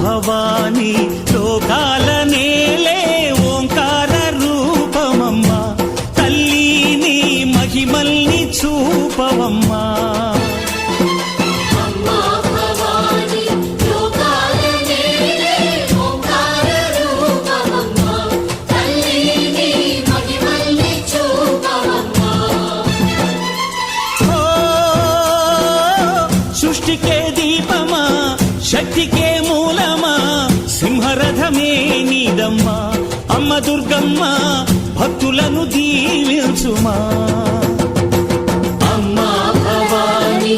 భవాని లోకాల నేలే ఓంకార రూపమమ్మా తల్లి నీ మహిమల్ని చూపవమ్మా సృష్టికే దీపమా శక్తికే మూలమా సింహరథమే నీదమ్మా అమ్మ దుర్గమ్మ భక్తులను దీవించుమా అమ్మా భవాని